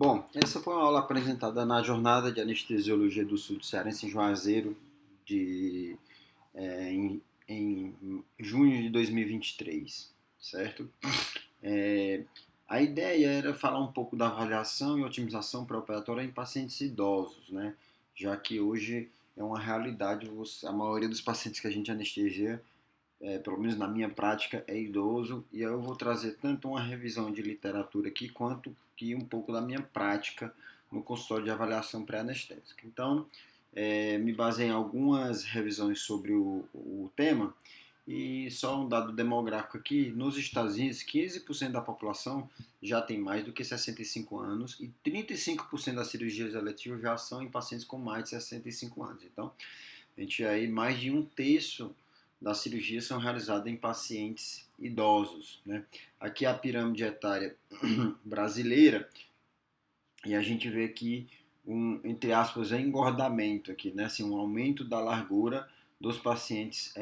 Bom, essa foi uma aula apresentada na Jornada de Anestesiologia do Sul do Cearense em Juazeiro, de, em junho de 2023, certo? É, a ideia era falar um pouco da avaliação e otimização pré-operatória em pacientes idosos, né? Já que hoje é uma realidade, a maioria dos pacientes que a gente anestesia, pelo menos na minha prática, é idoso, e eu vou trazer tanto uma revisão de literatura aqui, quanto que um pouco da minha prática no consultório de avaliação pré-anestésica. Então, me baseei em algumas revisões sobre o tema, e só um dado demográfico aqui, nos Estados Unidos, 15% da população já tem mais do que 65 anos e 35% das cirurgias eletivas já são em pacientes com mais de 65 anos. Então, a gente aí mais de um terço das cirurgias são realizadas em pacientes idosos, né? Aqui a pirâmide etária brasileira e a gente vê aqui entre aspas, engordamento aqui, né? Assim, um aumento da largura dos pacientes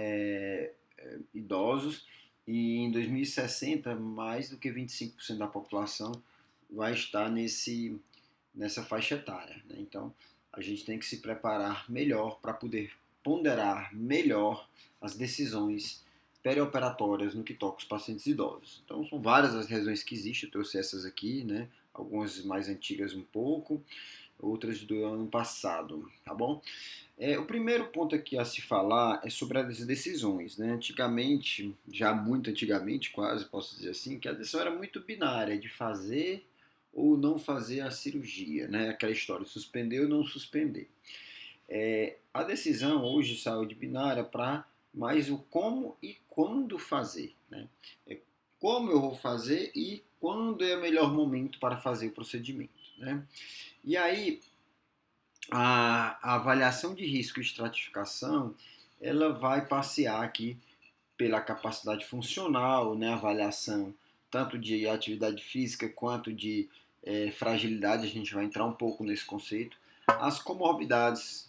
idosos e em 2060 mais do que 25% da população vai estar nessa faixa etária, né? Então a gente tem que se preparar melhor para poder ponderar melhor as decisões perioperatórias no que toca os pacientes idosos. Então são várias as razões que existem, eu trouxe essas aqui, né? Algumas mais antigas um pouco, outras do ano passado, tá bom? O primeiro ponto aqui a se falar é sobre as decisões, né? Antigamente, já muito antigamente, quase posso dizer assim, que a decisão era muito binária, de fazer ou não fazer a cirurgia, né? Aquela história, suspender ou não suspender. A decisão hoje saiu de binária para mais o como e quando fazer, né? Como eu vou fazer e quando é o melhor momento para fazer o procedimento, né? E aí, a avaliação de risco e estratificação, ela vai passear aqui pela capacidade funcional, né, avaliação tanto de atividade física quanto de fragilidade, a gente vai entrar um pouco nesse conceito, as comorbidades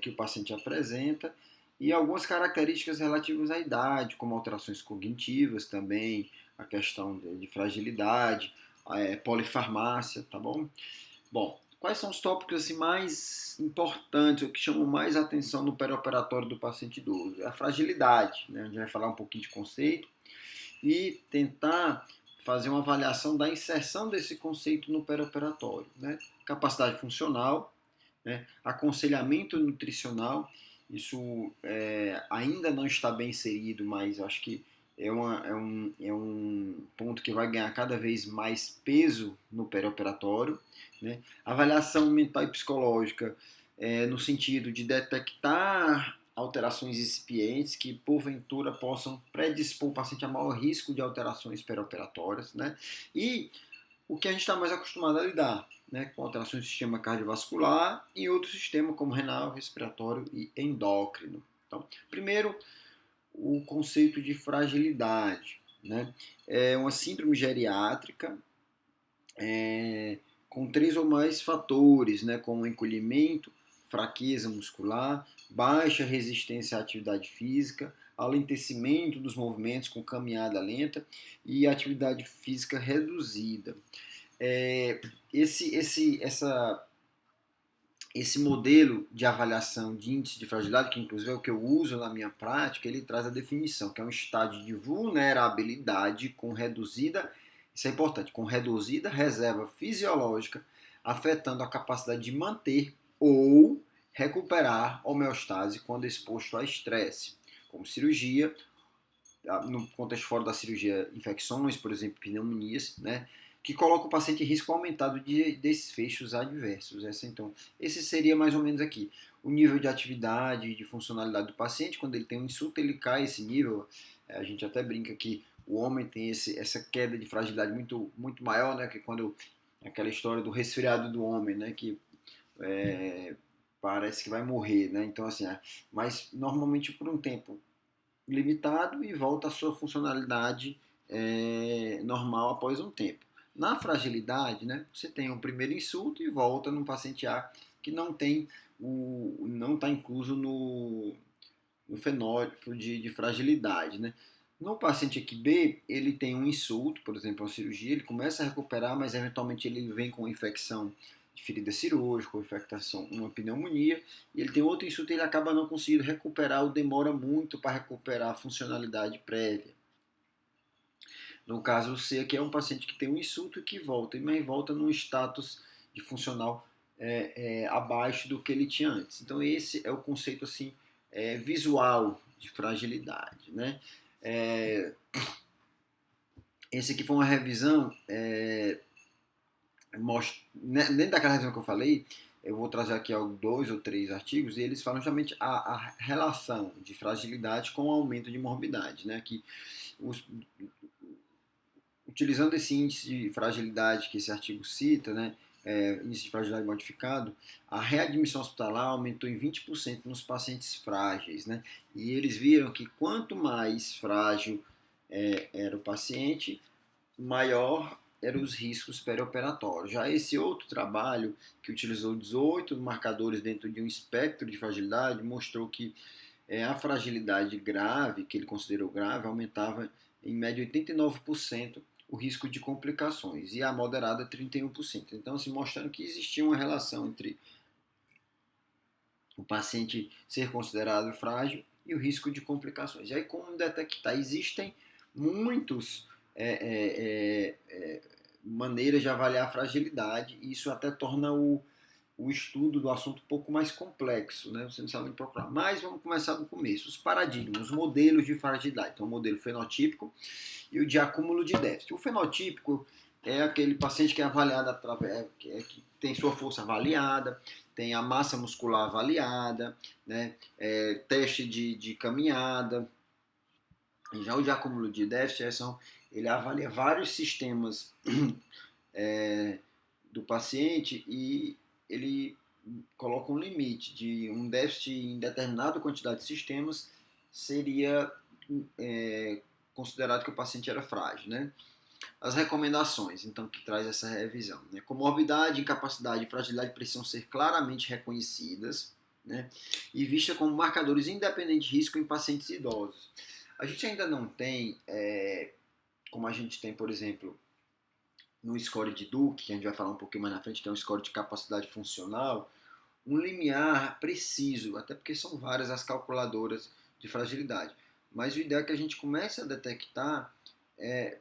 que o paciente apresenta e algumas características relativas à idade, como alterações cognitivas também, a questão de fragilidade, polifarmácia, tá bom? Bom, quais são os tópicos assim, mais importantes, ou que chamam mais atenção no perioperatório do paciente idoso? É a fragilidade, né? A gente vai falar um pouquinho de conceito e tentar fazer uma avaliação da inserção desse conceito no perioperatório, né? Capacidade funcional, né? Aconselhamento nutricional, isso ainda não está bem inserido, mas acho que é um ponto que vai ganhar cada vez mais peso no perioperatório, né? Avaliação mental e psicológica, no sentido de detectar alterações incipientes que porventura possam predispor o paciente a maior risco de alterações perioperatórias, né? E o que a gente está mais acostumado a lidar, né, com alterações do sistema cardiovascular e outro sistema como renal, respiratório e endócrino. Então, primeiro, o conceito de fragilidade, né? É uma síndrome geriátrica com 3 ou mais fatores, né, como encolhimento, fraqueza muscular, baixa resistência à atividade física, alentecimento dos movimentos com caminhada lenta e atividade física reduzida. É, esse modelo de avaliação de índice de fragilidade, que inclusive é o que eu uso na minha prática, ele traz a definição, que é um estado de vulnerabilidade com reduzida, isso é importante, com reduzida reserva fisiológica, afetando a capacidade de manter ou recuperar homeostase quando exposto a estresse, como cirurgia, no contexto fora da cirurgia, infecções, por exemplo, pneumonias, né? Que coloca o paciente em risco aumentado de desfechos adversos. Então, esse seria mais ou menos aqui. O nível de atividade, de funcionalidade do paciente, quando ele tem um insulto, ele cai esse nível. A gente até brinca que o homem tem essa queda de fragilidade muito, muito maior, né? Que quando aquela história do resfriado do homem, né? Que parece que vai morrer, né? Então, assim, mas normalmente por um tempo limitado e volta à sua funcionalidade normal após um tempo. Na fragilidade, né, você tem um primeiro insulto e volta num paciente A que não está incluso no fenótipo de fragilidade, né? No paciente aqui B, ele tem um insulto, por exemplo, uma cirurgia, ele começa a recuperar, mas eventualmente ele vem com infecção de ferida cirúrgica, ou infectação, uma pneumonia, e ele tem outro insulto e ele acaba não conseguindo recuperar ou demora muito para recuperar a funcionalidade prévia. No caso C, aqui é um paciente que tem um insulto e que volta, mas volta num status de funcional abaixo do que ele tinha antes. Então esse é o conceito assim visual de fragilidade, né? É, esse aqui foi uma revisão, dentro daquela revisão que eu falei, eu vou trazer aqui 2 ou 3 artigos, e eles falam justamente a relação de fragilidade com o aumento de morbidade, né? Que os, utilizando esse índice de fragilidade que esse artigo cita, né? Índice de fragilidade modificado, a readmissão hospitalar aumentou em 20% nos pacientes frágeis, né? E eles viram que quanto mais frágil era o paciente, maior eram os riscos perioperatórios. Já esse outro trabalho, que utilizou 18 marcadores dentro de um espectro de fragilidade, mostrou que a fragilidade grave, que ele considerou grave, aumentava em média 89% o risco de complicações e a moderada 31%. Então, assim, mostrando que existia uma relação entre o paciente ser considerado frágil e o risco de complicações. E aí, como detectar? Existem muitos maneiras de avaliar a fragilidade, e isso até torna o estudo do assunto um pouco mais complexo, né? Você não sabe onde procurar. Mas vamos começar do começo. Os paradigmas, os modelos de fragilidade. Então, o modelo fenotípico e o de acúmulo de déficit. O fenotípico é aquele paciente que é avaliado através, que tem sua força avaliada, tem a massa muscular avaliada, né? Teste de caminhada. Já o de acúmulo de déficit ele avalia vários sistemas do paciente e ele coloca um limite de um déficit em determinada quantidade de sistemas seria considerado que o paciente era frágil, né? As recomendações, então, que traz essa revisão, né? Comorbidade, incapacidade e fragilidade precisam ser claramente reconhecidas, né? E vistas como marcadores independentes de risco em pacientes idosos. A gente ainda não tem, como a gente tem, por exemplo, no score de Duke, que a gente vai falar um pouquinho mais na frente, que é um score de capacidade funcional, um limiar preciso, até porque são várias as calculadoras de fragilidade. Mas o ideal é que a gente comece a detectar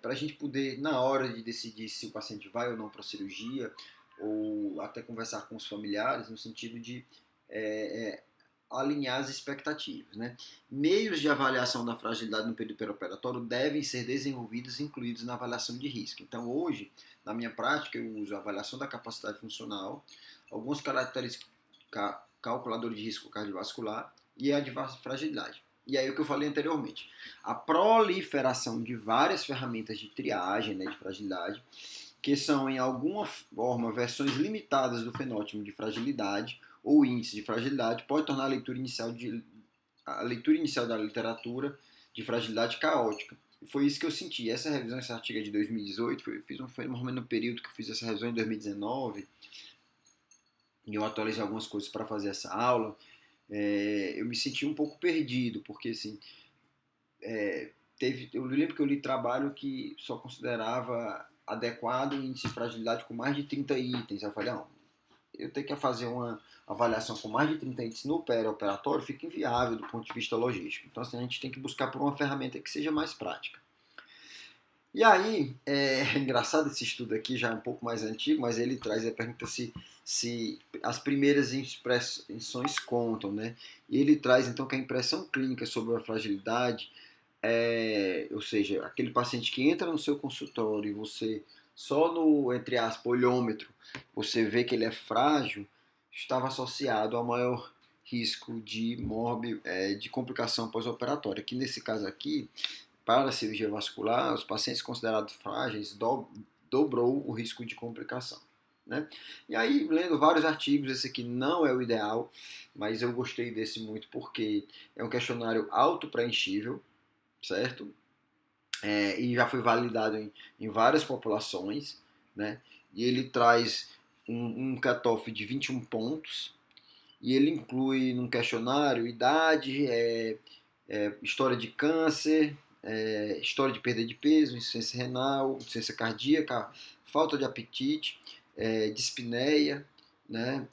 para a gente poder, na hora de decidir se o paciente vai ou não para a cirurgia, ou até conversar com os familiares, no sentido de alinhar as expectativas. Né? Meios de avaliação da fragilidade no período perioperatório devem ser desenvolvidos e incluídos na avaliação de risco. Então, hoje, na minha prática, eu uso a avaliação da capacidade funcional, algumas características calculador de risco cardiovascular e a de fragilidade. E aí o que eu falei anteriormente, a proliferação de várias ferramentas de triagem, né, de fragilidade, que são em alguma forma versões limitadas do fenótipo de fragilidade ou índice de fragilidade, pode tornar a leitura inicial da literatura de fragilidade caótica. E foi isso que eu senti. Essa revisão, esse artigo é de 2018, foi mais ou menos no período que eu fiz essa revisão em 2019, e eu atualizei algumas coisas para fazer essa aula. Eu me senti um pouco perdido, porque assim, eu lembro que eu li trabalho que só considerava adequado o índice de fragilidade com mais de 30 itens. Eu falei, não, eu tenho que fazer uma avaliação com mais de 30 itens no pré-operatório, fica inviável do ponto de vista logístico. Então, assim, a gente tem que buscar por uma ferramenta que seja mais prática. E aí, engraçado esse estudo aqui, já é um pouco mais antigo, mas ele traz a pergunta se as primeiras impressões contam, né? E ele traz então que a impressão clínica sobre a fragilidade, ou seja, aquele paciente que entra no seu consultório e você só no, entre aspas, olhômetro, você vê que ele é frágil, estava associado ao maior risco de complicação pós-operatória, que nesse caso aqui para a cirurgia vascular, os pacientes considerados frágeis dobrou o risco de complicação. Né? E aí, lendo vários artigos, esse aqui não é o ideal, mas eu gostei desse muito porque é um questionário auto-preenchível, certo? E já foi validado em várias populações, né? E ele traz um cutoff de 21 pontos, e ele inclui num questionário idade, história de câncer, história de perda de peso, insuficiência renal, insuficiência cardíaca, falta de apetite, dispneia, né?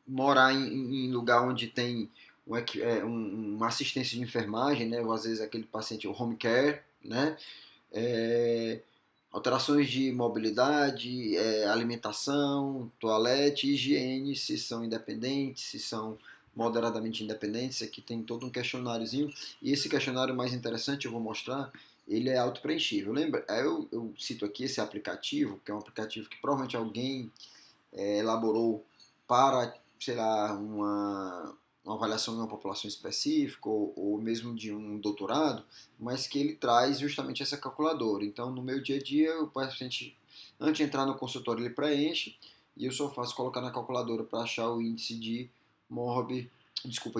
Morar em lugar onde tem uma assistência de enfermagem, né? Ou às vezes aquele paciente, o home care, né? É, alterações de mobilidade, alimentação, toalete, higiene, se são independentes, se são moderadamente independentes. Aqui tem todo um questionáriozinho, e esse questionário mais interessante eu vou mostrar, ele é auto-preenchível. Lembra? Eu cito aqui esse aplicativo, que é um aplicativo que provavelmente alguém elaborou para, sei lá, uma avaliação de uma população específica ou mesmo de um doutorado, mas que ele traz justamente essa calculadora. Então, no meu dia a dia, o paciente, antes de entrar no consultório, ele preenche e eu só faço colocar na calculadora para achar o índice de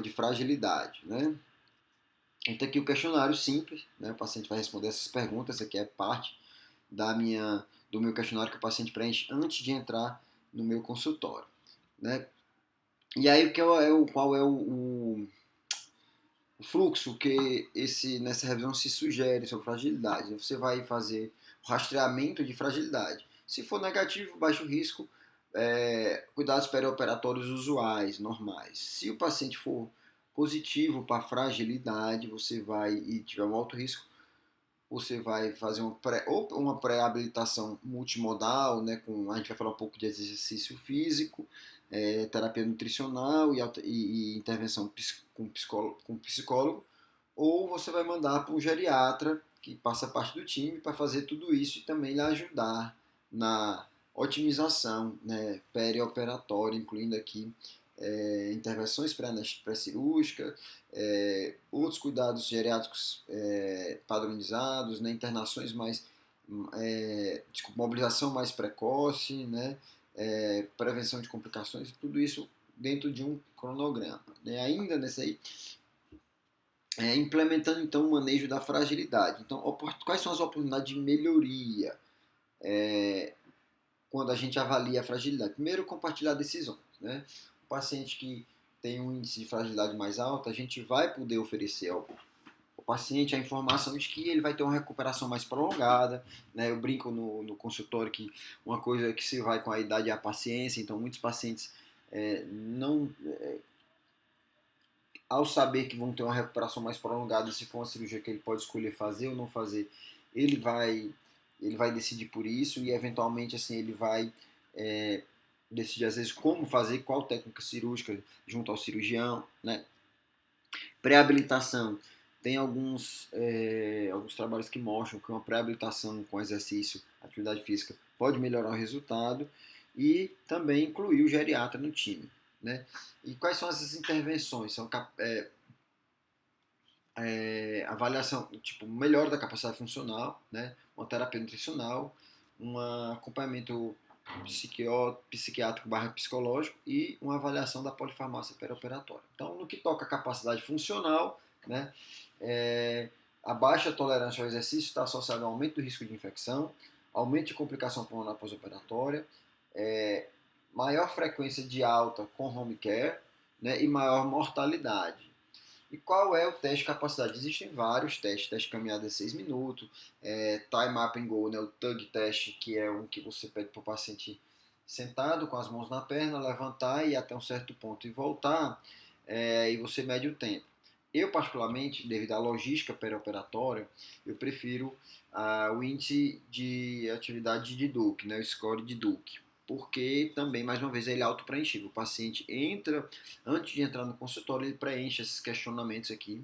de fragilidade, né? Então aqui o questionário simples, né? O paciente vai responder essas perguntas, essa aqui é parte do meu questionário que o paciente preenche antes de entrar no meu consultório, né? E aí qual é o fluxo que nessa revisão se sugere sobre fragilidade? Você vai fazer o rastreamento de fragilidade. Se for negativo, baixo risco, cuidados perioperatórios usuais, normais. Se o paciente for positivo para fragilidade, você vai e tiver um alto risco, você vai fazer uma pré-habilitação multimodal, né, a gente vai falar um pouco de exercício físico, terapia nutricional e intervenção com psicólogo, ou você vai mandar para um geriatra que passa parte do time para fazer tudo isso e também lhe ajudar na otimização, né, perioperatória, incluindo aqui intervenções pré-cirúrgicas, outros cuidados geriátricos padronizados, né, internações mais, mobilização mais precoce, né, prevenção de complicações, tudo isso dentro de um cronograma. Né? Ainda nesse aí, implementando então o manejo da fragilidade. Então, quais são as oportunidades de melhoria quando a gente avalia a fragilidade? Primeiro, compartilhar decisões. Né? O paciente que tem um índice de fragilidade mais alto, a gente vai poder oferecer ao paciente a informação de que ele vai ter uma recuperação mais prolongada. Né? Eu brinco no consultório que uma coisa que se vai com a idade é a paciência, então muitos pacientes não ao saber que vão ter uma recuperação mais prolongada, se for uma cirurgia que ele pode escolher fazer ou não fazer, ele vai decidir por isso e eventualmente assim ele vai decidir às vezes como fazer, qual técnica cirúrgica junto ao cirurgião, né? Pré-habilitação. Tem alguns trabalhos que mostram que uma pré-habilitação com exercício, atividade física, pode melhorar o resultado e também incluir o geriatra no time. Né? E quais são essas intervenções? São avaliação, tipo, melhora da capacidade funcional, né? Uma terapia nutricional, um acompanhamento psiquiátrico barra psicológico e uma avaliação da polifarmácia perioperatória. Então, no que toca à capacidade funcional, né? A baixa tolerância ao exercício está associada ao aumento do risco de infecção, aumento de complicação pulmonar pós-operatória, maior frequência de alta com home care, né, e maior mortalidade. E qual é o teste de capacidade? Existem vários testes, teste de caminhada de 6 minutos, time up and go, né, o tug test, que é um que você pede para o paciente sentado com as mãos na perna, levantar e ir até um certo ponto e voltar, e você mede o tempo. Eu, particularmente, devido à logística perioperatória, eu prefiro o índice de atividade de Duke, né, o score de Duke, porque também, mais uma vez, ele é auto-preenchível. O paciente entra, antes de entrar no consultório, ele preenche esses questionamentos aqui.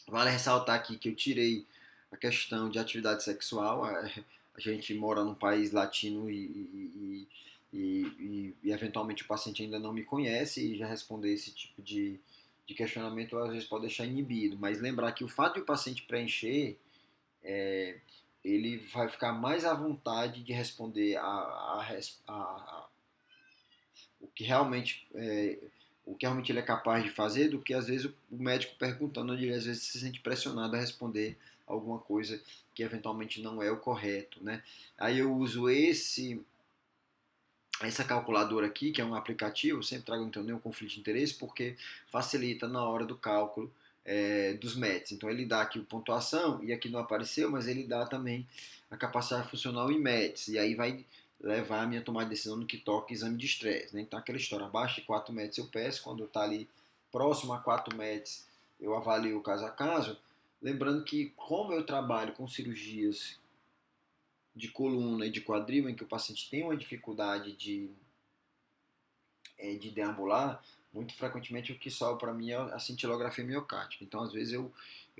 Vale ressaltar aqui que eu tirei a questão de atividade sexual. A gente mora num país latino e eventualmente o paciente ainda não me conhece e já responder esse tipo de questionamento às vezes pode deixar inibido. Mas lembrar que o fato de o paciente preencher, ele vai ficar mais à vontade de responder o que realmente ele é capaz de fazer do que às vezes o médico perguntando, onde ele às vezes se sente pressionado a responder alguma coisa que eventualmente não é o correto, né? Aí eu uso essa calculadora aqui, que é um aplicativo, eu sempre trago, não tenho nenhum conflito de interesse, porque facilita na hora do cálculo dos METs. Então ele dá aqui a pontuação, e aqui não apareceu, mas ele dá também a capacidade funcional em METs, e aí vai levar a minha tomada de decisão no que toca exame de estresse. Né? Então aquela história, abaixo de 4 METs eu peço, quando está ali próximo a 4 METs eu avalio caso a caso, lembrando que como eu trabalho com cirurgias de coluna e de quadril, em que o paciente tem uma dificuldade de deambular, muito frequentemente o que sobe para mim é a cintilografia miocárdica. Então, às vezes, eu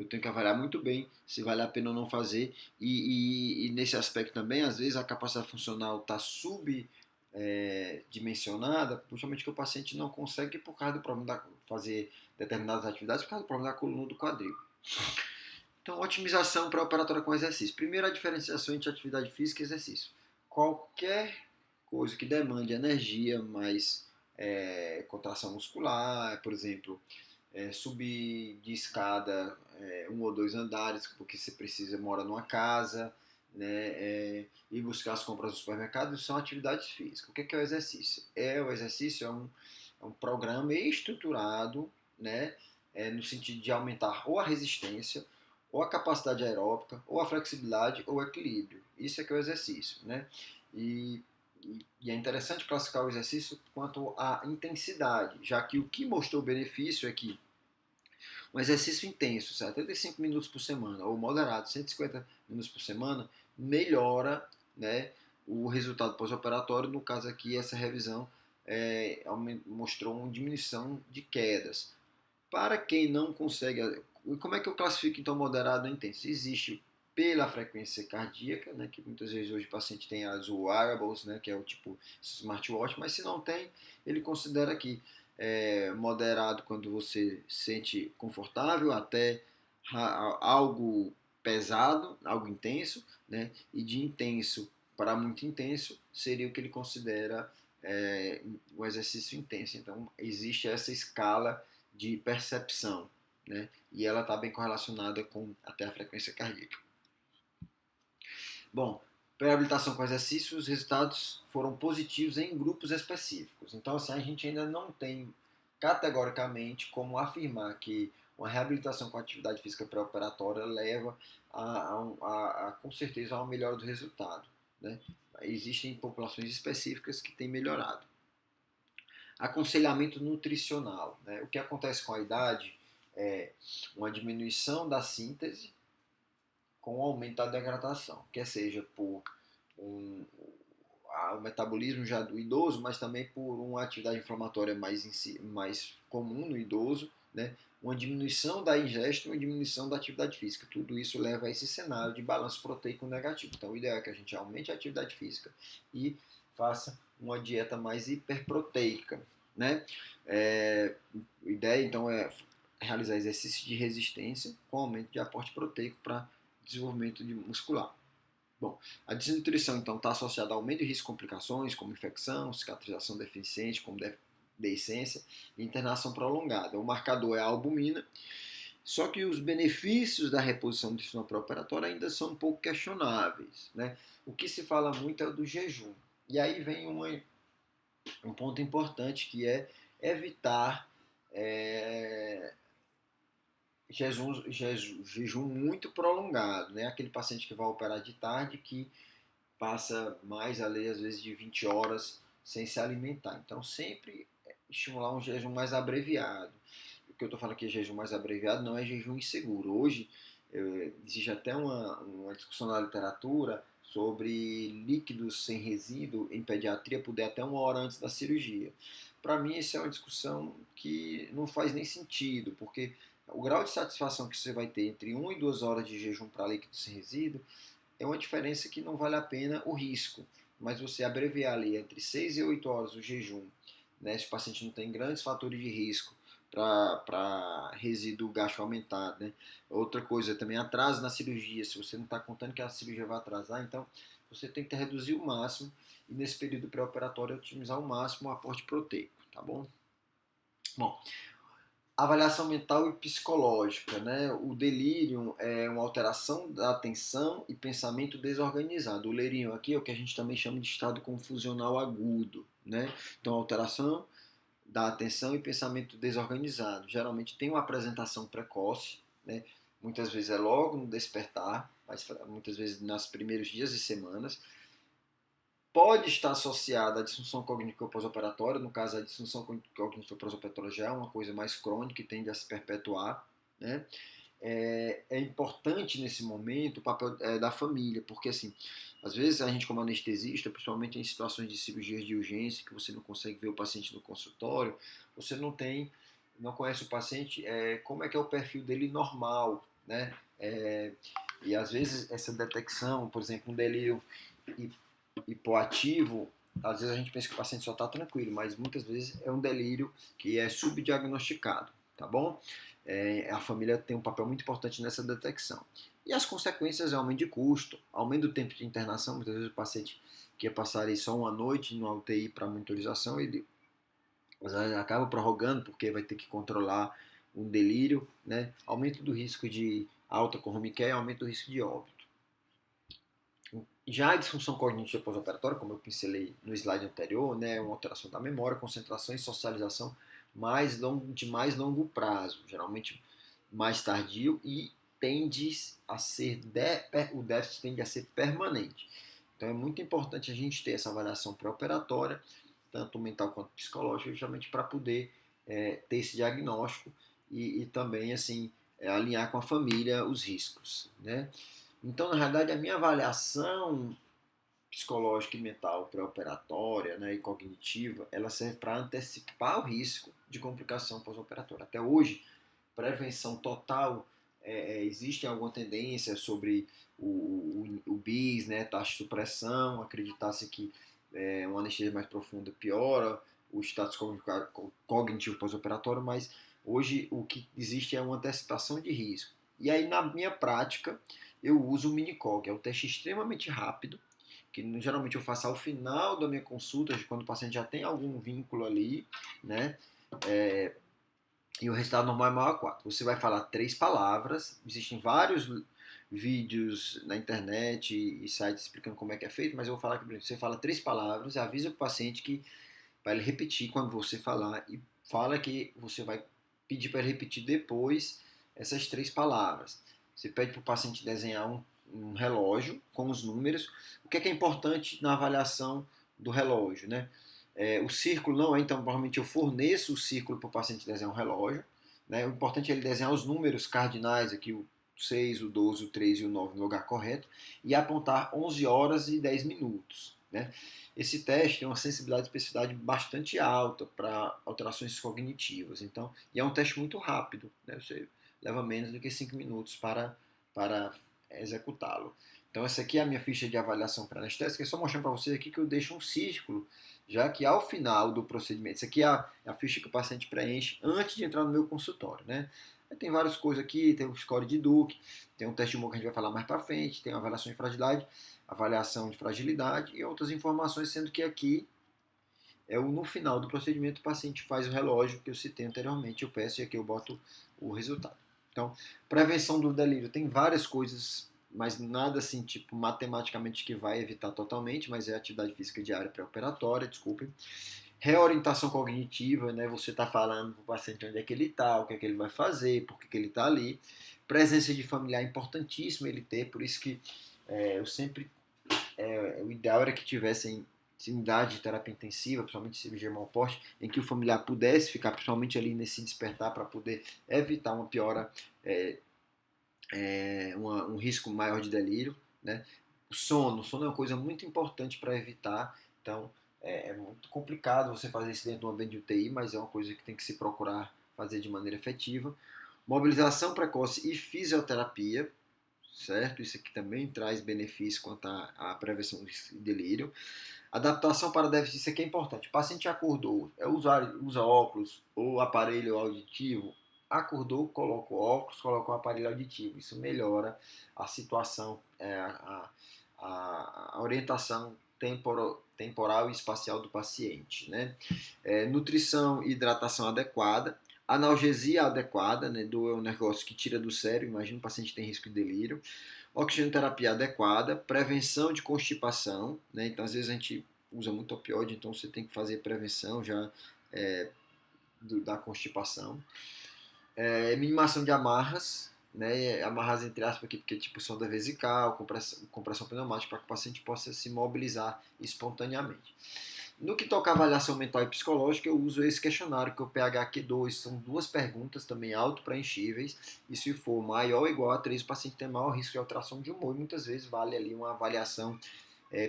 tenho que avaliar muito bem se vale a pena ou não fazer. E nesse aspecto também, às vezes, a capacidade funcional está subdimensionada, justamente que o paciente não consegue por causa do problema de fazer determinadas atividades, por causa do problema da coluna do quadril. Então, otimização pré-operatória com exercício. Primeiro, a diferenciação entre atividade física e exercício. Qualquer coisa que demande energia, mais contração muscular, por exemplo, subir de escada 1 ou 2 andares, porque você mora numa casa, né, ir buscar as compras no supermercado, são atividades físicas. O que é o exercício? O exercício é um programa estruturado, né, no sentido de aumentar ou a resistência, ou a capacidade aeróbica, ou a flexibilidade, ou o equilíbrio. Isso é que é o exercício, né? E é interessante classificar o exercício quanto à intensidade, já que o que mostrou benefício é que um exercício intenso, 75 minutos por semana, ou moderado, 150 minutos por semana, melhora, né, o resultado pós-operatório. No caso aqui, essa revisão mostrou uma diminuição de quedas. Para quem não consegue, como é que eu classifico então moderado ou intenso? Existe pela frequência cardíaca, né, que muitas vezes hoje o paciente tem as wearables, né, que é o tipo smartwatch, mas se não tem, ele considera que moderado quando você se sente confortável, até algo pesado, algo intenso, né, e de intenso para muito intenso seria o que ele considera um exercício intenso. Então existe essa escala de percepção, né? E ela está bem correlacionada com até a frequência cardíaca. Bom, pré-habilitação com exercício, os resultados foram positivos em grupos específicos. Então, assim, a gente ainda não tem categoricamente como afirmar que uma reabilitação com atividade física pré-operatória leva com certeza a uma melhora do resultado, né? Existem populações específicas que têm melhorado. Aconselhamento nutricional, né? O que acontece com a idade é uma diminuição da síntese com o aumento da degradação, quer seja por o metabolismo já do idoso, mas também por uma atividade inflamatória mais comum no idoso, né? Uma diminuição da ingesta e uma diminuição da atividade física. Tudo isso leva a esse cenário de balanço proteico negativo. Então, o ideal é que a gente aumente a atividade física e faça uma dieta mais hiperproteica, né? A ideia, então, é realizar exercícios de resistência com aumento de aporte proteico para desenvolvimento muscular. Bom, a desnutrição então está associada a aumento de risco de complicações, como infecção, cicatrização deficiente, como deiscência e internação prolongada. O marcador é a albumina, só que os benefícios da reposição nutricional pré-operatória ainda são um pouco questionáveis, né? O que se fala muito é do jejum. E aí vem um ponto importante, que é evitar jejum muito prolongado, né? Aquele paciente que vai operar de tarde que passa mais ali, às vezes, de 20 horas sem se alimentar. Então, sempre estimular um jejum mais abreviado. O que eu estou falando aqui, jejum mais abreviado, não é jejum inseguro. Hoje, existe até uma discussão na literatura sobre líquidos sem resíduo em pediatria poder até 1 hora antes da cirurgia. Para mim, isso é uma discussão que não faz nem sentido, porque o grau de satisfação que você vai ter entre 1 e 2 horas de jejum para líquidos sem resíduo é uma diferença que não vale a pena o risco. Mas você abreviar ali entre 6 e 8 horas o jejum, né, se o paciente não tem grandes fatores de risco para resíduo gasto aumentado, né? Outra coisa também, atraso na cirurgia. Se você não está contando que a cirurgia vai atrasar, então você tem que reduzir o máximo e nesse período pré-operatório otimizar ao máximo o aporte proteico, tá bom? Bom, avaliação mental e psicológica, né? O delírio é uma alteração da atenção e pensamento desorganizado. O delírio aqui é o que a gente também chama de estado confusional agudo, né? Então, alteração da atenção e pensamento desorganizado. Geralmente tem uma apresentação precoce, né? Muitas vezes é logo no despertar, mas muitas vezes nos primeiros dias e semanas. Pode estar associada à disfunção cognitiva pós-operatória, no caso a disfunção cognitiva pós-operatória já é uma coisa mais crônica e tende a se perpetuar, né? É importante nesse momento o papel da família, porque assim, às vezes a gente como anestesista, principalmente em situações de cirurgias de urgência, que você não consegue ver o paciente no consultório, você não conhece o paciente, como é que é o perfil dele normal, né? E às vezes essa detecção, por exemplo, um delírio hipoativo, às vezes a gente pensa que o paciente só está tranquilo, mas muitas vezes é um delírio que é subdiagnosticado, tá bom? A família tem um papel muito importante nessa detecção. E as consequências é aumento de custo, aumento do tempo de internação, muitas vezes o paciente que ia passar aí só uma noite no UTI para monitorização, ele acaba prorrogando porque vai ter que controlar um delírio, né? Aumento do risco de alta corromiqueia, aumento do risco de óbito. Já a disfunção cognitiva pós-operatória, como eu pincelei no slide anterior, né, é uma alteração da memória, concentração e socialização de mais longo prazo, geralmente mais tardio e tende a ser o déficit tende a ser permanente. Então é muito importante a gente ter essa avaliação pré-operatória, tanto mental quanto psicológica, justamente para poder ter esse diagnóstico e também assim alinhar com a família os riscos, né? Então, na realidade, a minha avaliação psicológica e mental pré-operatória, né, e cognitiva, ela serve para antecipar o risco de complicação pós-operatória. Até hoje, prevenção total, existe alguma tendência sobre o BIS, né, taxa de supressão, acreditar-se que uma anestesia mais profunda piora o status cognitivo pós-operatório, mas hoje o que existe é uma antecipação de risco. E aí, na minha prática, eu uso o Minicog, é um teste extremamente rápido, que geralmente eu faço ao final da minha consulta, quando o paciente já tem algum vínculo ali, né? E o resultado normal é maior a 4. Você vai falar 3 palavras, existem vários vídeos na internet e sites explicando como é que é feito, mas eu vou falar que você fala 3 palavras, avisa o paciente que para ele repetir quando você falar e fala que você vai pedir para ele repetir depois essas 3 palavras. Você pede para o paciente desenhar um relógio com os números. O que é importante na avaliação do relógio, né? O círculo não é, então, provavelmente eu forneço o círculo para o paciente desenhar um relógio, né? O importante é ele desenhar os números cardinais aqui, o 6, o 12, o 3 e o 9 no lugar correto, e apontar 11 horas e 10 minutos, né? Esse teste tem uma sensibilidade e especificidade bastante alta para alterações cognitivas, então, e é um teste muito rápido, né? Você leva menos do que 5 minutos para executá-lo. Então essa aqui é a minha ficha de avaliação para anestésica, é só mostrando para vocês aqui que eu deixo um círculo, já que ao final do procedimento, isso aqui é a ficha que o paciente preenche antes de entrar no meu consultório, né? Tem várias coisas aqui, tem o score de Duke, tem um teste de humor que a gente vai falar mais para frente, tem a avaliação de fragilidade, avaliação de fragilidade e outras informações, sendo que aqui no final do procedimento o paciente faz o relógio que eu citei anteriormente, eu peço e aqui eu boto o resultado. Então, prevenção do delírio tem várias coisas, mas nada assim, tipo, matematicamente que vai evitar totalmente, mas é atividade física diária pré-operatória, desculpe. Reorientação cognitiva, né? Você está falando para o paciente onde é que ele está, o que é que ele vai fazer, por que ele está ali. Presença de familiar é importantíssimo ele ter, por isso que eu sempre o ideal era que tivessem unidade de terapia intensiva, principalmente cirurgia mal-porte, em que o familiar pudesse ficar, principalmente ali nesse despertar, para poder evitar uma piora, um risco maior de delírio, né? O sono é uma coisa muito importante para evitar, então é muito complicado você fazer isso dentro de um ambiente de UTI, mas é uma coisa que tem que se procurar fazer de maneira efetiva. Mobilização precoce e fisioterapia, certo? Isso aqui também traz benefício quanto à prevenção de delírio. Adaptação para déficit, isso aqui é importante. O paciente acordou, usa óculos ou aparelho auditivo, acordou, coloca o óculos, coloca o aparelho auditivo. Isso melhora a situação, a orientação temporal e espacial do paciente, né? Nutrição e hidratação adequada, analgesia adequada, né, é um negócio que tira do sério, imagina o paciente tem risco de delírio, oxigenoterapia adequada, prevenção de constipação, né, então às vezes a gente usa muito opioide, então você tem que fazer prevenção já da constipação. Minimação de amarras, né? Amarras entre aspas aqui, porque tipo sonda vesical, compressão pneumática, para que o paciente possa se mobilizar espontaneamente. No que toca à avaliação mental e psicológica, eu uso esse questionário, que é o PHQ-2. São 2 perguntas, também autopreenchíveis. E se for maior ou igual a 3, o paciente tem maior risco de alteração de humor. E muitas vezes vale ali uma avaliação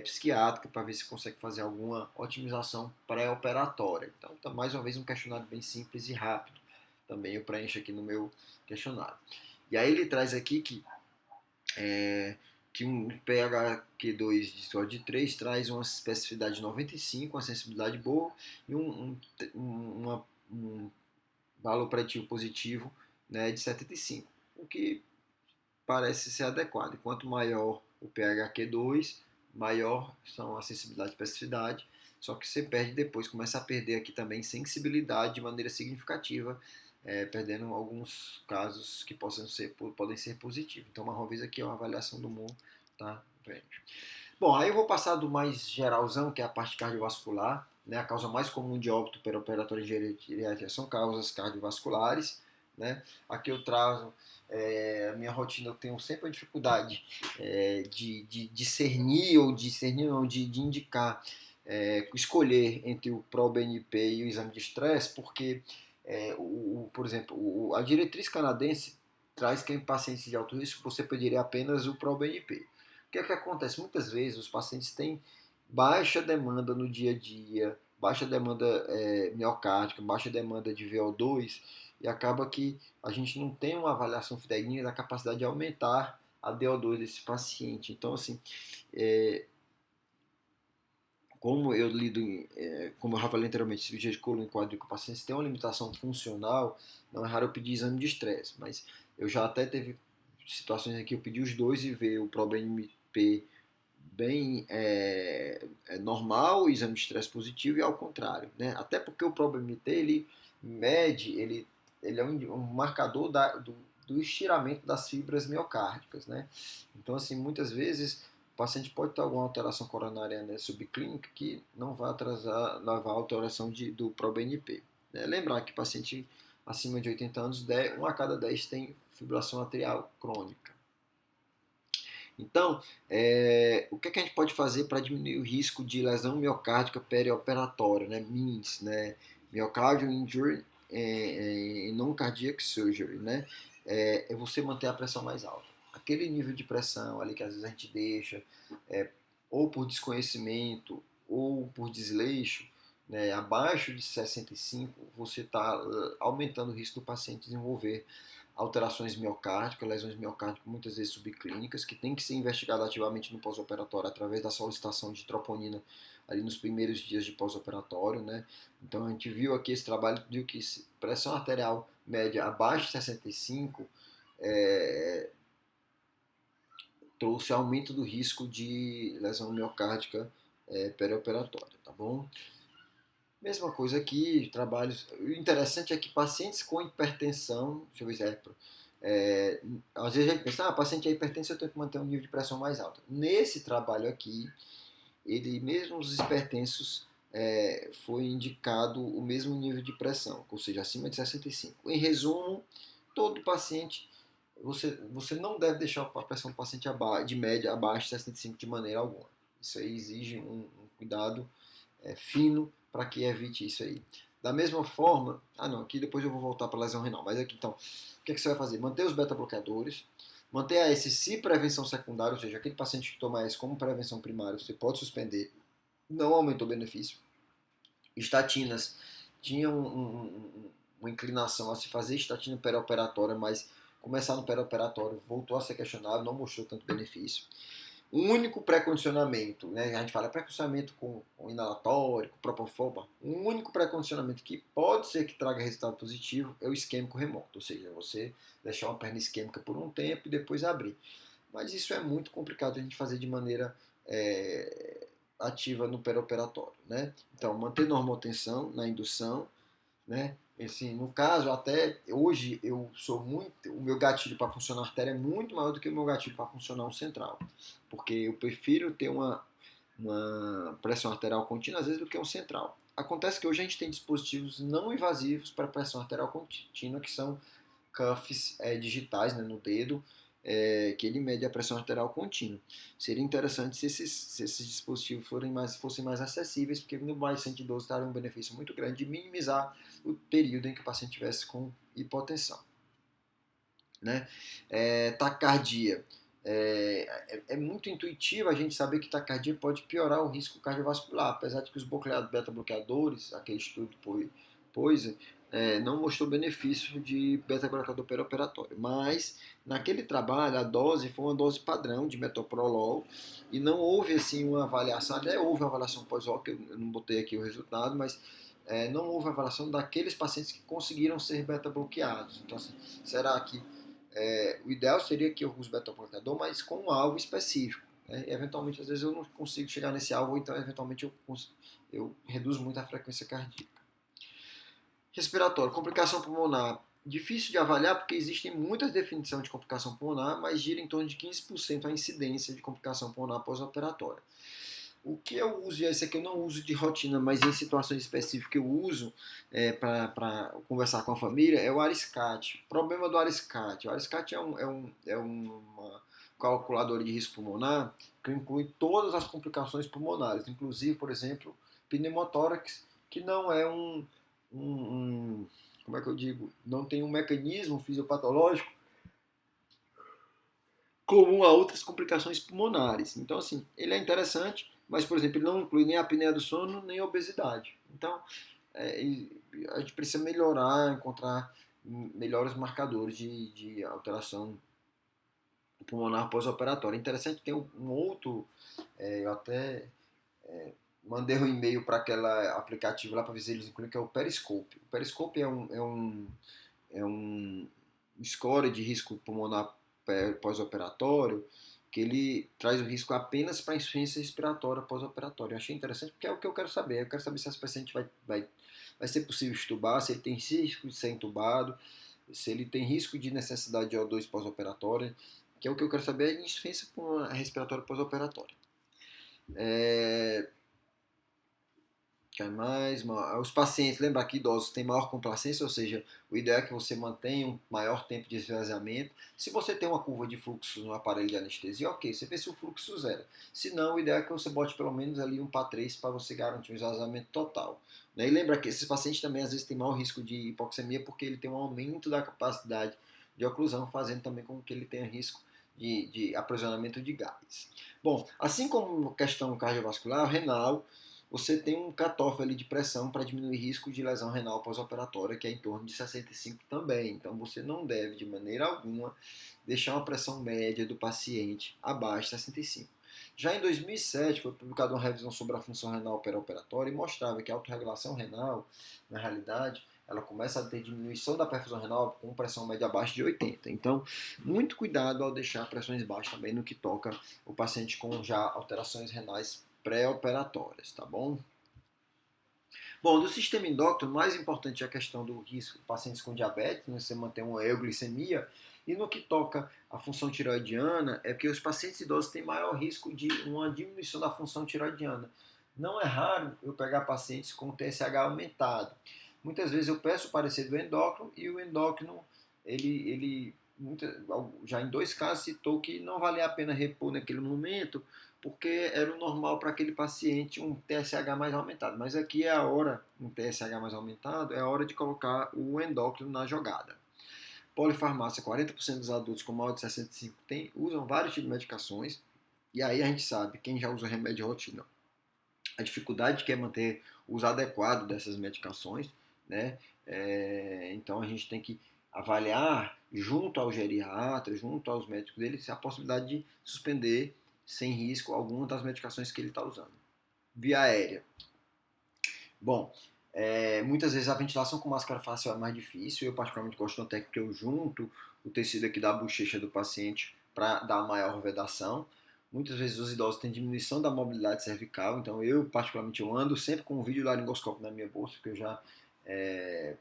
psiquiátrica para ver se consegue fazer alguma otimização pré-operatória. Então, mais uma vez, um questionário bem simples e rápido. Também eu preencho aqui no meu questionário. E aí ele traz aqui que um PHQ-2 de só de 3 traz uma especificidade de 95, uma sensibilidade boa e um valor preditivo positivo, né, de 75, o que parece ser adequado. Quanto maior o PHQ-2, maior são a sensibilidade e especificidade, só que você perde depois, começa a perder aqui também sensibilidade de maneira significativa, perdendo alguns casos que podem ser positivos. Então, uma vez aqui é uma avaliação do humor, tá? Bom, aí eu vou passar do mais geralzão, que é a parte cardiovascular, né? A causa mais comum de óbito perioperatório em geriatria são causas cardiovasculares, né? Aqui eu trago a minha rotina, eu tenho sempre a dificuldade de discernir, ou discernir não, de indicar, escolher entre o ProBNP e o exame de estresse, porque, por exemplo, a diretriz canadense traz que em pacientes de alto risco você pediria apenas o ProBNP. O que é que acontece? Muitas vezes os pacientes têm baixa demanda no dia a dia, baixa demanda miocárdica, baixa demanda de VO2, e acaba que a gente não tem uma avaliação fidedigna da capacidade de aumentar a DO2 desse paciente. Então, assim, como eu lido, como eu já falei anteriormente, cirurgia de coluna e quadril com pacientes tem uma limitação funcional, não é raro eu pedir exame de estresse, mas eu já até teve situações em que eu pedi os dois e ver o ProBNP bem normal, exame de estresse positivo, e ao contrário, né? Até porque o ProBNP ele mede, ele é um marcador do estiramento das fibras miocárdicas, né? Então, assim, muitas vezes o paciente pode ter alguma alteração coronária, né, subclínica, que não vai levar à alteração do ProBNP. Né? Lembrar que paciente acima de 80 anos, 1 a cada 10 tem fibrilação atrial crônica. Então, o que a gente pode fazer para diminuir o risco de lesão miocárdica perioperatória, né, MINS, né, Myocardial Injury and Non-Cardiac Surgery, né, é você manter a pressão mais alta. Aquele nível de pressão ali que às vezes a gente deixa, ou por desconhecimento, ou por desleixo, né, abaixo de 65, você está aumentando o risco do paciente desenvolver alterações miocárdicas, lesões miocárdicas muitas vezes subclínicas, que tem que ser investigado ativamente no pós-operatório através da solicitação de troponina ali nos primeiros dias de pós-operatório, né? Então a gente viu aqui esse trabalho, viu que pressão arterial média abaixo de 65 trouxe aumento do risco de lesão miocárdica perioperatória, tá bom? Mesma coisa aqui, trabalhos. O interessante é que pacientes com hipertensão, deixa eu ver se às vezes a gente pensa, paciente é hipertenso, eu tenho que manter um nível de pressão mais alto. Nesse trabalho aqui, mesmo os hipertensos, foi indicado o mesmo nível de pressão, ou seja, acima de 65. Em resumo, todo paciente, você não deve deixar a pressão do paciente de média abaixo de 65 de maneira alguma. Isso aí exige um cuidado fino para que evite isso aí. Da mesma forma, aqui depois eu vou voltar para a lesão renal, mas aqui então, o que você vai fazer? Manter os beta-bloqueadores, manter a SC prevenção secundária, ou seja, aquele paciente que toma S como prevenção primária, você pode suspender, não aumentou o benefício. Estatinas, tinha uma inclinação a se fazer estatina perioperatória, mas começar no perioperatório voltou a ser questionado, não mostrou tanto benefício. O único pré-condicionamento, né, a gente fala pré-condicionamento com inalatório, com propofol, o único pré-condicionamento que pode ser que traga resultado positivo é o isquêmico remoto, ou seja, você deixar uma perna isquêmica por um tempo e depois abrir. Mas isso é muito complicado a gente fazer de maneira ativa no perioperatório, né? Então, manter normotensão na indução, né? Assim, no caso, até hoje eu sou muito. O meu gatilho para funcionar a artéria é muito maior do que o meu gatilho para funcionar um central. Porque eu prefiro ter uma uma pressão arterial contínua, às vezes, do que um central. Acontece que hoje a gente tem dispositivos não invasivos para pressão arterial contínua, que são cuffs digitais, né, no dedo, que ele mede a pressão arterial contínua. Seria interessante se esses dispositivos fossem mais acessíveis, porque no paciente idoso daria um benefício muito grande de minimizar o período em que o paciente estivesse com hipotensão. Né? Taquicardia. É muito intuitivo a gente saber que taquicardia pode piorar o risco cardiovascular, apesar de que os beta-bloqueadores, aquele estudo POISE, não mostrou benefício de beta-bloqueador perioperatório. Mas, naquele trabalho, a dose foi uma dose padrão de metoprolol e não houve assim uma avaliação, até houve uma avaliação pós-op, que eu não botei aqui o resultado, mas não houve avaliação daqueles pacientes que conseguiram ser beta-bloqueados. Então, assim, será que o ideal seria que eu use beta-bloqueador, mas com um alvo específico. Né? Eventualmente, às vezes eu não consigo chegar nesse alvo, então eventualmente eu reduzo muito a frequência cardíaca. Respiratório, complicação pulmonar. Difícil de avaliar porque existem muitas definições de complicação pulmonar, mas gira em torno de 15% a incidência de complicação pulmonar pós-operatória. O que eu uso, e esse aqui eu não uso de rotina, mas em situações específicas eu uso para conversar com a família, é o Ariscat. Problema do Ariscat. O Ariscat é uma calculadora de risco pulmonar que inclui todas as complicações pulmonares, inclusive, por exemplo, pneumotórax, que não é como é que eu digo, não tem um mecanismo fisiopatológico comum a outras complicações pulmonares. Então, assim, ele é interessante, mas, por exemplo, ele não inclui nem a apneia do sono, nem a obesidade. Então, a gente precisa melhorar, encontrar melhores marcadores de alteração pulmonar pós-operatória. Interessante, tem um outro, eu até mandei um e-mail para aquele aplicativo lá para ver se eles incluem, que é o Periscope. O Periscope é um score de risco pulmonar pós-operatório, que ele traz o risco apenas para insuficiência respiratória pós-operatória. Eu achei interessante porque é o que eu quero saber. Eu quero saber se esse paciente vai ser possível estubar, se ele tem risco de ser entubado, se ele tem risco de necessidade de O2 pós-operatória, que é o que eu quero saber, é insuficiência respiratória pós-operatória. Mais, os pacientes, lembra que idosos têm maior complacência, ou seja, o ideal é que você mantenha um maior tempo de esvaziamento. Se você tem uma curva de fluxo no aparelho de anestesia, ok, você vê se o fluxo zero. Se não, o ideal é que você bote pelo menos ali um PA3 para você garantir um esvaziamento total. E lembra que esses pacientes também às vezes têm maior risco de hipoxemia porque ele tem um aumento da capacidade de oclusão, fazendo também com que ele tenha risco de aprisionamento de gás. Bom, assim como questão cardiovascular, renal, você tem um cutoff ali de pressão para diminuir risco de lesão renal pós-operatória, que é em torno de 65 também. Então você não deve, de maneira alguma, deixar uma pressão média do paciente abaixo de 65. Já em 2007 foi publicada uma revisão sobre a função renal perioperatória e mostrava que a autorregulação renal, na realidade, ela começa a ter diminuição da perfusão renal com pressão média abaixo de 80. Então, muito cuidado ao deixar pressões baixas também no que toca o paciente com já alterações renais pré-operatórias, tá bom? Bom, do sistema endócrino, o mais importante é a questão do risco, pacientes com diabetes, né, você manter uma euglicemia, e no que toca à função tiroidiana, é que os pacientes idosos têm maior risco de uma diminuição da função tiroidiana. Não é raro eu pegar pacientes com TSH aumentado. Muitas vezes eu peço o parecer do endócrino e o endócrino, ele já em 2 casos citou que não valia a pena repor naquele momento, porque era o normal para aquele paciente um TSH mais aumentado. Mas aqui é a hora, um TSH mais aumentado, é a hora de colocar o endócrino na jogada. Polifarmácia, 40% dos adultos com maior de 65 usam vários tipos de medicações, e aí a gente sabe, quem já usa remédio de rotina, a dificuldade que é manter o uso adequado dessas medicações, né? Então a gente tem que avaliar junto ao geriatra, junto aos médicos dele, a possibilidade de suspender sem risco alguma das medicações que ele está usando. Via aérea. Bom, muitas vezes a ventilação com máscara facial é mais difícil. Eu particularmente gosto de uma técnica que eu junto o tecido aqui da bochecha do paciente para dar maior vedação. Muitas vezes os idosos têm diminuição da mobilidade cervical, então eu particularmente eu ando sempre com um vídeo laringoscópio na minha bolsa, porque eu já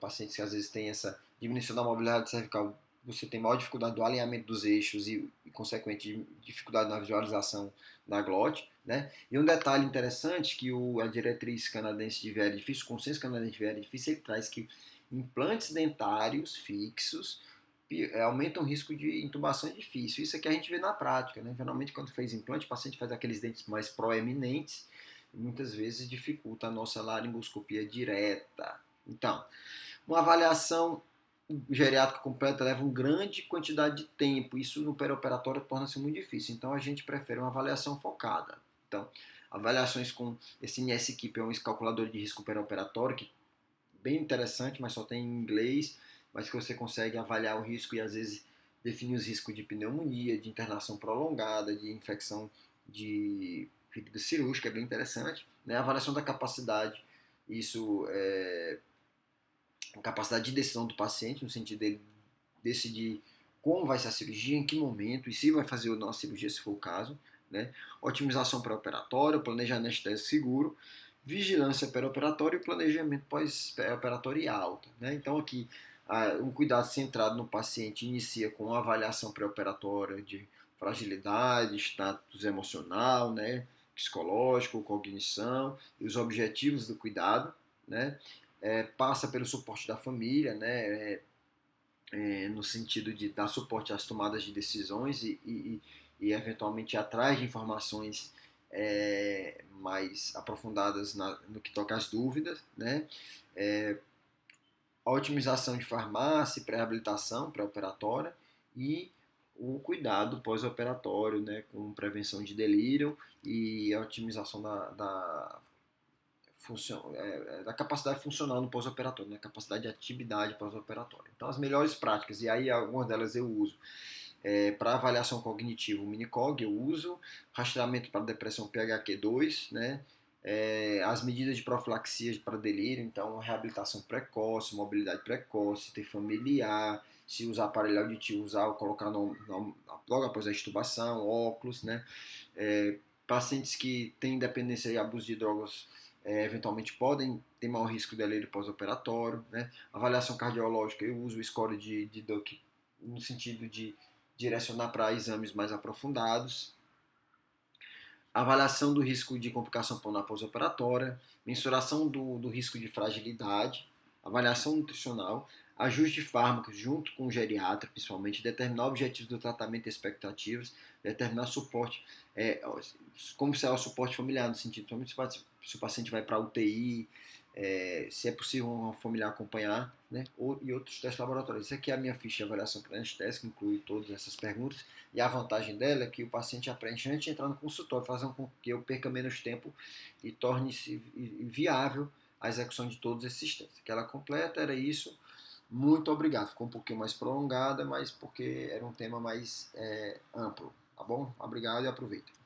pacientes que às vezes têm essa diminuição da mobilidade cervical, você tem maior dificuldade do alinhamento dos eixos e consequente dificuldade na visualização da glote, né? E um detalhe interessante que a diretriz canadense de viária difícil, o consenso canadense de viária difícil, ele traz que implantes dentários fixos aumentam o risco de intubação difícil. Isso é que a gente vê na prática, né? Geralmente quando faz implante, o paciente faz aqueles dentes mais proeminentes e muitas vezes dificulta a nossa laringoscopia direta. Então, uma avaliação geriátrica completa leva uma grande quantidade de tempo. Isso no perioperatório torna-se muito difícil. Então a gente prefere uma avaliação focada. Então, avaliações com esse NSQIP é um calculador de risco perioperatório que é bem interessante, mas só tem em inglês, mas que você consegue avaliar o risco e às vezes definir os riscos de pneumonia, de internação prolongada, de infecção de ferida cirúrgica, é bem interessante. Né? A avaliação da capacidade, isso é a capacidade de decisão do paciente, no sentido dele decidir como vai ser a cirurgia, em que momento, e se vai fazer ou não a cirurgia, se for o caso, né? Otimização pré-operatória, planejamento anestésio seguro, vigilância pré-operatória e planejamento pós-operatório e alta, né? Então aqui, um cuidado centrado no paciente inicia com uma avaliação pré-operatória de fragilidade, status emocional, né? Psicológico, cognição e os objetivos do cuidado, né? Passa pelo suporte da família, né? No sentido de dar suporte às tomadas de decisões e eventualmente ir atrás de informações mais aprofundadas no que toca às dúvidas, né? A otimização de farmácia, pré-reabilitação pré-operatória e o cuidado pós-operatório, né, com prevenção de delírio e a otimização da capacidade funcional no pós-operatório, né? Capacidade de atividade pós-operatória. Então, as melhores práticas, e aí algumas delas eu uso. Para avaliação cognitiva, o Minicog eu uso, rastreamento para depressão PHQ-2, né? As medidas de profilaxia para delírio, então reabilitação precoce, mobilidade precoce, ter familiar, se usar aparelho auditivo, usar, colocar logo após a extubação, óculos, né? Pacientes que têm dependência e abuso de drogas eventualmente podem ter maior risco de delírio pós-operatório, né? Avaliação cardiológica, eu uso o score de Duck no sentido de direcionar para exames mais aprofundados. Avaliação do risco de complicação pulmonar pós-operatória, mensuração do risco de fragilidade, avaliação nutricional, ajuste de fármacos junto com o geriatra, principalmente, determinar objetivos do tratamento e expectativas, determinar suporte, como será o suporte familiar, no sentido, se o paciente vai para a UTI, se é possível um familiar acompanhar, né? E outros testes laboratoriais. Isso aqui é a minha ficha de avaliação pré-anestésica, que inclui todas essas perguntas, e a vantagem dela é que o paciente aprende antes de entrar no consultório, fazendo com que eu perca menos tempo e torne-se viável a execução de todos esses sistemas. Aquela completa era isso. Muito obrigado. Ficou um pouquinho mais prolongada, mas porque era um tema mais amplo. Tá bom? Obrigado e aproveita.